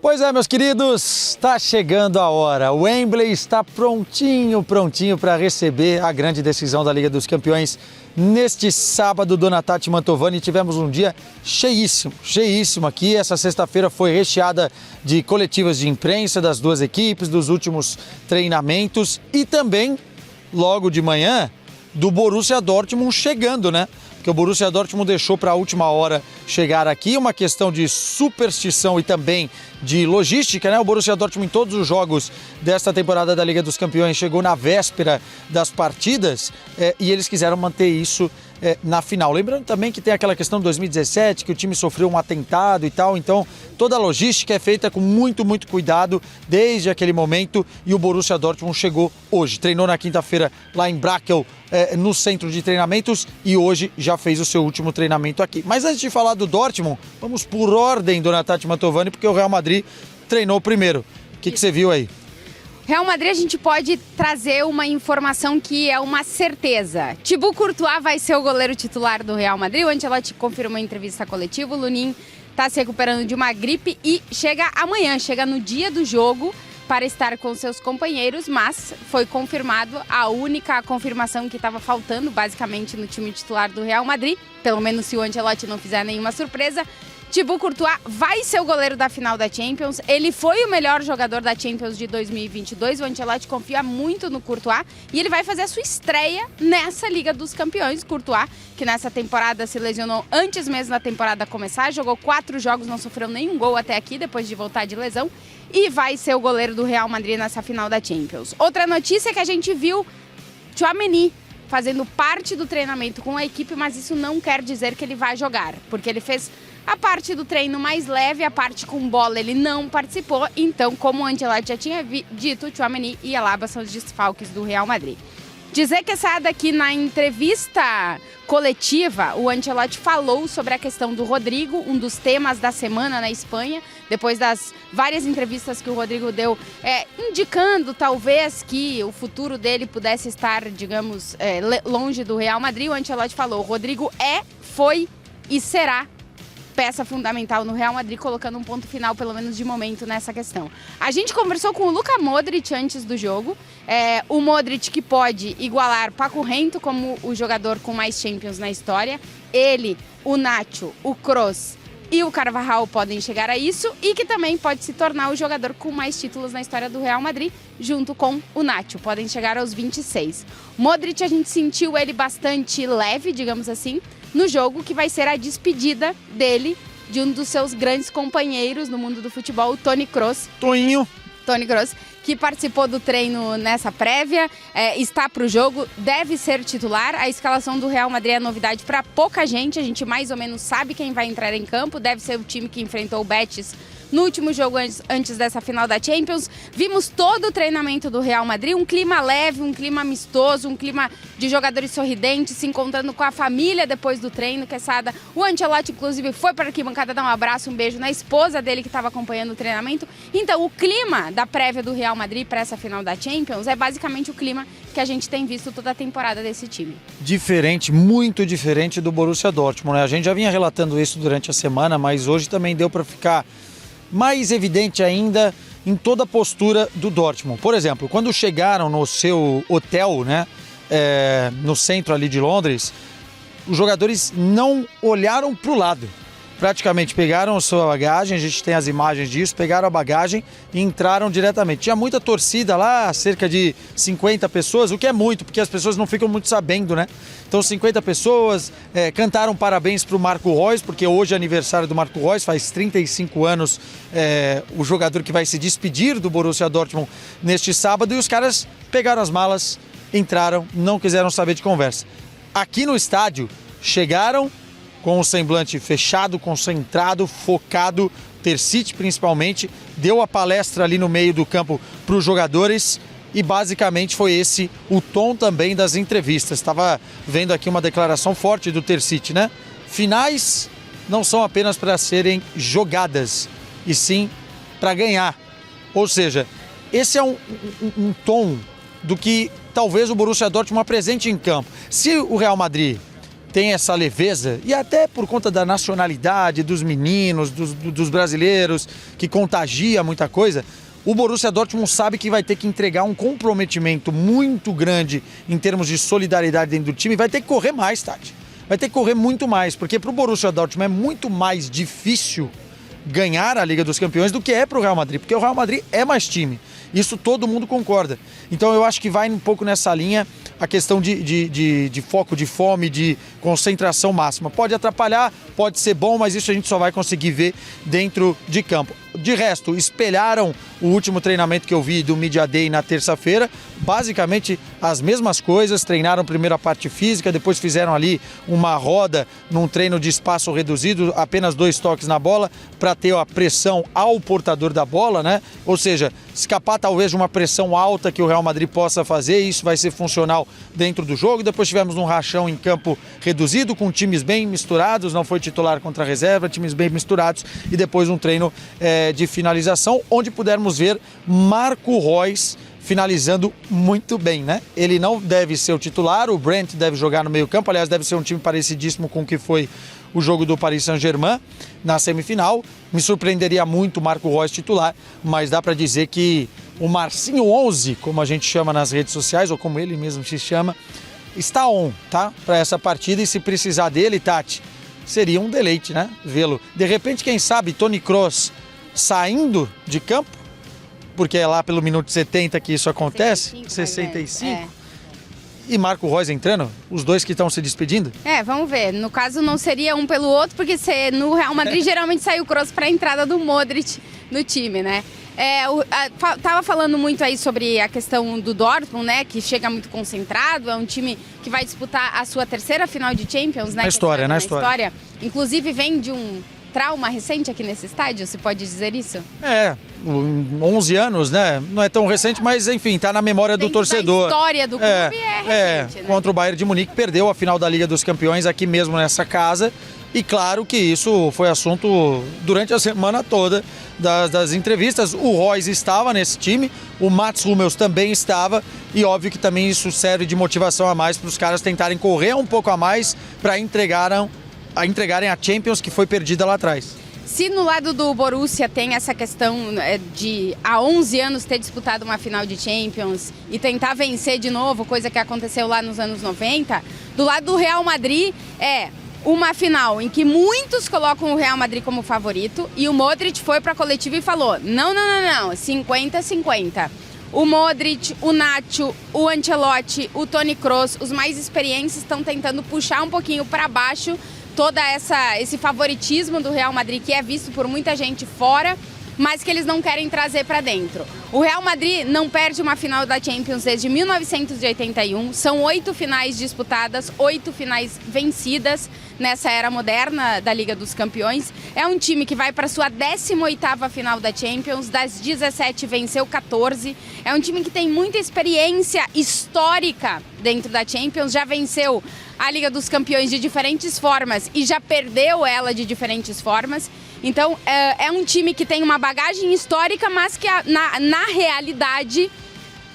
Pois é, meus queridos, está chegando a hora. O Wembley está prontinho para receber a grande decisão da Liga dos Campeões. Neste sábado, Dona Tati Mantovani, tivemos um dia cheíssimo aqui. Essa sexta-feira foi recheada de coletivas de imprensa das duas equipes, dos últimos treinamentos e também, logo de manhã, do Borussia Dortmund chegando, né? Porque o Borussia Dortmund deixou para a última hora chegar aqui, uma questão de superstição e também de logística, né? O Borussia Dortmund em todos os jogos desta temporada da Liga dos Campeões chegou na véspera das partidas e eles quiseram manter isso na final. Lembrando também que tem aquela questão de 2017, que o time sofreu um atentado e tal, então toda a logística é feita com muito cuidado desde aquele momento e o Borussia Dortmund chegou hoje. Treinou na quinta-feira lá em Brakel, no centro de treinamentos e hoje já fez o seu último treinamento aqui. Mas antes de falar do Dortmund, vamos por ordem, Dona Tati Mantovani, porque o Real Madrid treinou primeiro. O que você viu aí? Real Madrid, a gente pode trazer uma informação que é uma certeza. Thibaut Courtois vai ser o goleiro titular do Real Madrid. O Ancelotti confirmou em entrevista coletiva. O Lunin está se recuperando de uma gripe e chega amanhã, chega no dia do jogo para estar com seus companheiros, mas foi confirmado a única confirmação que estava faltando, basicamente, no time titular do Real Madrid, pelo menos se o Ancelotti não fizer nenhuma surpresa. Thibaut Courtois vai ser o goleiro da final da Champions. Ele foi o melhor jogador da Champions de 2022. O Ancelotti confia muito no Courtois e ele vai fazer a sua estreia nessa Liga dos Campeões. Courtois, que nessa temporada se lesionou antes mesmo da temporada começar, jogou 4 jogos, não sofreu nenhum gol até aqui, depois de voltar de lesão, e vai ser o goleiro do Real Madrid nessa final da Champions. Outra notícia é que a gente viu Tchouaméni fazendo parte do treinamento com a equipe, mas isso não quer dizer que ele vai jogar, porque ele fez a parte do treino mais leve, a parte com bola ele não participou, então, como o Ancelotti já tinha dito, Tchouaméni e Alaba são os desfalques do Real Madrid. Dizer que aqui na entrevista coletiva, o Ancelotti falou sobre a questão do Rodrigo, um dos temas da semana na Espanha, depois das várias entrevistas que o Rodrigo deu, indicando talvez que o futuro dele pudesse estar, digamos, longe do Real Madrid. O Ancelotti falou: o Rodrigo foi e será peça fundamental no Real Madrid, colocando um ponto final, pelo menos de momento, nessa questão. A gente conversou com o Luka Modric antes do jogo, o Modric que pode igualar Paco Rento como o jogador com mais Champions na história. Ele, o Nacho, o Kroos e o Carvajal podem chegar a isso e que também pode se tornar o jogador com mais títulos na história do Real Madrid, junto com o Nacho, podem chegar aos 26. Modric, a gente sentiu ele bastante leve, digamos assim, no jogo que vai ser a despedida dele, de um dos seus grandes companheiros no mundo do futebol, o Toni Kroos. Toni Kroos, que participou do treino nessa prévia, está para o jogo, deve ser titular. A escalação do Real Madrid é novidade para pouca gente, a gente mais ou menos sabe quem vai entrar em campo, deve ser o time que enfrentou o Betis no último jogo antes dessa final da Champions. Vimos todo o treinamento do Real Madrid, um clima leve, um clima amistoso, um clima de jogadores sorridentes, se encontrando com a família depois do treino, Quesada. O Ancelotti, inclusive, foi para a arquibancada dar um abraço, um beijo na esposa dele que estava acompanhando o treinamento. Então, o clima da prévia do Real Madrid para essa final da Champions é basicamente o clima que a gente tem visto toda a temporada desse time. Diferente, muito diferente do Borussia Dortmund, né? A gente já vinha relatando isso durante a semana, mas hoje também deu para ficar mais evidente ainda em toda a postura do Dortmund. Por exemplo, quando chegaram no seu hotel, né, no centro ali de Londres, os jogadores não olharam para o lado. Praticamente pegaram a sua bagagem, a gente tem as imagens disso, pegaram a bagagem e entraram diretamente. Tinha muita torcida lá, cerca de 50 pessoas, o que é muito, porque as pessoas não ficam muito sabendo, né? Então 50 pessoas cantaram parabéns para o Marco Reus, porque hoje é aniversário do Marco Reus, faz 35 anos o jogador que vai se despedir do Borussia Dortmund neste sábado, e os caras pegaram as malas, entraram, não quiseram saber de conversa. Aqui no estádio, chegaram com o semblante fechado, concentrado, focado. Terzic principalmente deu a palestra ali no meio do campo para os jogadores e basicamente foi esse o tom também das entrevistas. Estava vendo aqui uma declaração forte do Terzic, né? Finais não são apenas para serem jogadas, e sim para ganhar. Ou seja, esse é um tom do que talvez o Borussia Dortmund apresente em campo. Se o Real Madrid tem essa leveza, e até por conta da nacionalidade dos meninos, dos brasileiros, que contagia muita coisa, o Borussia Dortmund sabe que vai ter que entregar um comprometimento muito grande em termos de solidariedade dentro do time, e vai ter que correr mais, Tati. Vai ter que correr muito mais, porque para o Borussia Dortmund é muito mais difícil ganhar a Liga dos Campeões do que é para o Real Madrid, porque o Real Madrid é mais time. Isso todo mundo concorda. Então eu acho que vai um pouco nessa linha a questão de foco, de fome, de concentração máxima. Pode atrapalhar, pode ser bom, mas isso a gente só vai conseguir ver dentro de campo. De resto, espelharam o último treinamento que eu vi do Media Day na terça-feira. Basicamente as mesmas coisas, treinaram primeiro a parte física, depois fizeram ali uma roda num treino de espaço reduzido, apenas 2 toques na bola para ter a pressão ao portador da bola, né? Ou seja, escapar talvez de uma pressão alta que o Real Madrid possa fazer, isso vai ser funcional dentro do jogo. Depois tivemos um rachão em campo reduzido, com times bem misturados, não foi titular contra a reserva, times bem misturados, e depois um treino de finalização, onde pudermos ver Marco Reus finalizando muito bem, né? Ele não deve ser o titular, o Brandt deve jogar no meio-campo, aliás, deve ser um time parecidíssimo com o que foi o jogo do Paris Saint-Germain na semifinal. Me surpreenderia muito o Marco Reus titular, mas dá para dizer que o Marcinho 11, como a gente chama nas redes sociais, ou como ele mesmo se chama, está on, tá? Para essa partida, e se precisar dele, Tati, seria um deleite, né? Vê-lo. De repente, quem sabe, Toni Kroos saindo de campo, porque é lá pelo minuto 70 que isso acontece, 65. E Marco Reus entrando, os dois que estão se despedindo? Vamos ver. No caso, não seria um pelo outro, porque no Real Madrid geralmente sai o Kroos para a entrada do Modric no time, né? Tava falando muito aí sobre a questão do Dortmund, né? Que chega muito concentrado, é um time que vai disputar a sua 3ª final de Champions, né? Na história. Inclusive vem de um trauma recente aqui nesse estádio, se pode dizer isso? 11 anos, né? Não é tão recente, mas enfim, tá na memória do torcedor. A história do clube é recente, né? Contra o Bayern de Munique, perdeu a final da Liga dos Campeões aqui mesmo nessa casa. E claro que isso foi assunto durante a semana toda das entrevistas. O Reus estava nesse time, o Mats Hummels também estava, e óbvio que também isso serve de motivação a mais para os caras tentarem correr um pouco a mais para entregarem a Champions que foi perdida lá atrás. Se no lado do Borussia tem essa questão de há 11 anos ter disputado uma final de Champions e tentar vencer de novo, coisa que aconteceu lá nos anos 90, do lado do Real Madrid é uma final em que muitos colocam o Real Madrid como favorito, e o Modric foi para a coletiva e falou, não, 50-50. O Modric, o Nacho, o Ancelotti, o Toni Kroos, os mais experientes estão tentando puxar um pouquinho para baixo todo esse favoritismo do Real Madrid, que é visto por muita gente fora, mas que eles não querem trazer para dentro. O Real Madrid não perde uma final da Champions desde 1981, são 8 finais disputadas, 8 finais vencidas nessa era moderna da Liga dos Campeões. É um time que vai para sua 18ª final da Champions, das 17 venceu 14. É um time que tem muita experiência histórica dentro da Champions, já venceu a Liga dos Campeões de diferentes formas e já perdeu ela de diferentes formas. Então, é um time que tem uma bagagem histórica, mas que na realidade,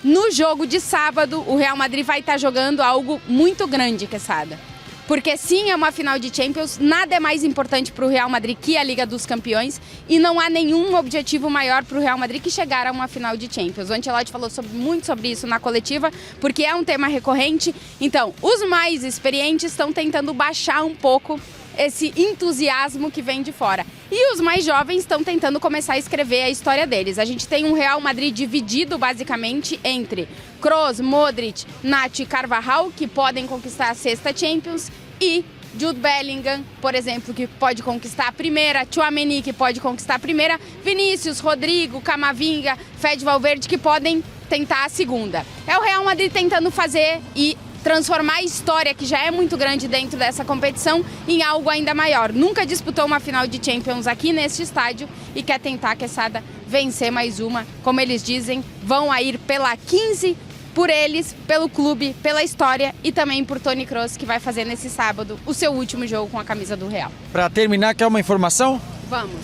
no jogo de sábado, o Real Madrid vai estar jogando algo muito grande, Quesada. Porque sim, é uma final de Champions, nada é mais importante para o Real Madrid que a Liga dos Campeões, e não há nenhum objetivo maior para o Real Madrid que chegar a uma final de Champions. O Ancelotti falou muito sobre isso na coletiva, porque é um tema recorrente. Então, os mais experientes estão tentando baixar um pouco esse entusiasmo que vem de fora. E os mais jovens estão tentando começar a escrever a história deles. A gente tem um Real Madrid dividido basicamente entre Kroos, Modric, Nacho e Carvajal, que podem conquistar a 6ª Champions, e Jude Bellingham, por exemplo, que pode conquistar a primeira, Tchouaméni, que pode conquistar a primeira, Vinícius, Rodrigo, Camavinga, Fede Valverde, que podem tentar a segunda. É o Real Madrid tentando fazer e transformar a história, que já é muito grande dentro dessa competição, em algo ainda maior. Nunca disputou uma final de Champions aqui neste estádio e quer tentar, Quesada, vencer mais uma. Como eles dizem, vão a ir pela 15 por eles, pelo clube, pela história e também por Toni Kroos, que vai fazer nesse sábado o seu último jogo com a camisa do Real. Para terminar, quer uma informação? Vamos.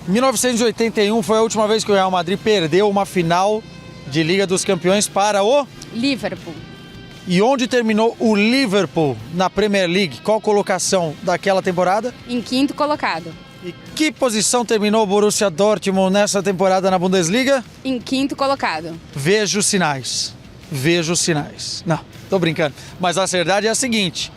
1981 foi a última vez que o Real Madrid perdeu uma final de Liga dos Campeões para o Liverpool. E onde terminou o Liverpool na Premier League? Qual colocação daquela temporada? Em quinto colocado. E que posição terminou o Borussia Dortmund nessa temporada na Bundesliga? Em quinto colocado. Vejo sinais. Vejo sinais. Não, tô brincando. Mas a verdade é a seguinte.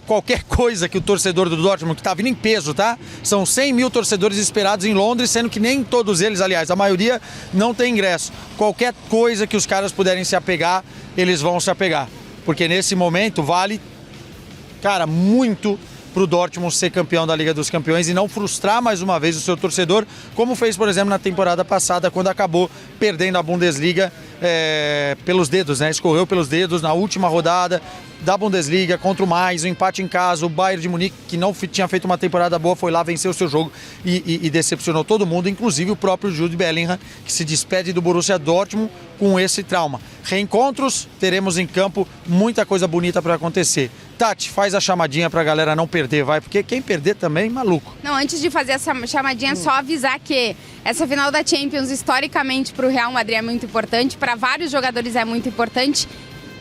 Qualquer coisa que o torcedor do Dortmund, que tá vindo em peso, tá? São 100 mil torcedores esperados em Londres, sendo que nem todos eles, aliás, a maioria não tem ingresso. Qualquer coisa que os caras puderem se apegar, eles vão se apegar. Porque nesse momento vale, cara, muito pro Dortmund ser campeão da Liga dos Campeões e não frustrar mais uma vez o seu torcedor, como fez, por exemplo, na temporada passada, quando acabou perdendo a Bundesliga pelos dedos, né? Escorreu pelos dedos na última rodada da Bundesliga contra o Mainz, o empate em casa, o Bayern de Munique, que não tinha feito uma temporada boa, foi lá, venceu o seu jogo e decepcionou todo mundo, inclusive o próprio Jude Bellingham, que se despede do Borussia Dortmund com esse trauma. Reencontros, teremos em campo muita coisa bonita para acontecer. Tati, faz a chamadinha pra galera não perder, vai, porque quem perder também, maluco. Não, antes de fazer essa chamadinha, só avisar que essa final da Champions, historicamente, pro Real Madrid é muito importante, para vários jogadores é muito importante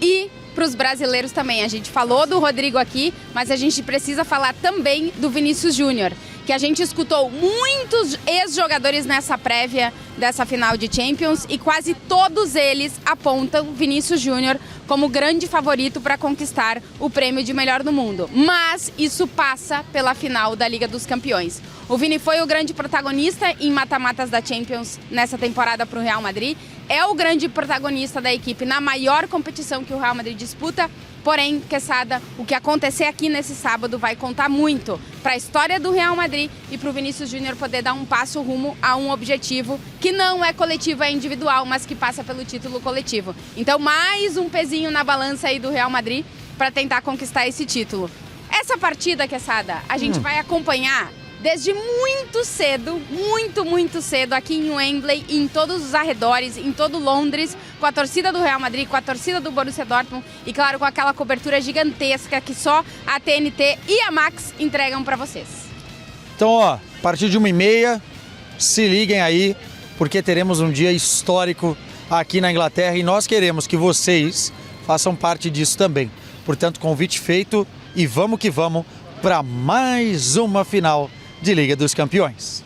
e para os brasileiros também. A gente falou do Rodrigo aqui, mas a gente precisa falar também do Vinícius Júnior, que a gente escutou muitos ex-jogadores nessa prévia dessa final de Champions e quase todos eles apontam Vinícius Júnior como grande favorito para conquistar o prêmio de melhor do mundo. Mas isso passa pela final da Liga dos Campeões. O Vini foi o grande protagonista em mata-matas da Champions nessa temporada para o Real Madrid. É o grande protagonista da equipe na maior competição que o Real Madrid disputa. Porém, Quesada, o que acontecer aqui nesse sábado vai contar muito para a história do Real Madrid e para o Vinícius Júnior poder dar um passo rumo a um objetivo que não é coletivo, é individual, mas que passa pelo título coletivo. Então, mais um pezinho na balança aí do Real Madrid para tentar conquistar esse título. Essa partida, Quesada, a gente vai acompanhar desde muito cedo, muito cedo, aqui em Wembley, em todos os arredores, em todo Londres, com a torcida do Real Madrid, com a torcida do Borussia Dortmund e, claro, com aquela cobertura gigantesca que só a TNT e a Max entregam para vocês. Então, ó, a partir de 1h30, se liguem aí, porque teremos um dia histórico aqui na Inglaterra e nós queremos que vocês façam parte disso também. Portanto, convite feito e vamos que vamos para mais uma final de Liga dos Campeões.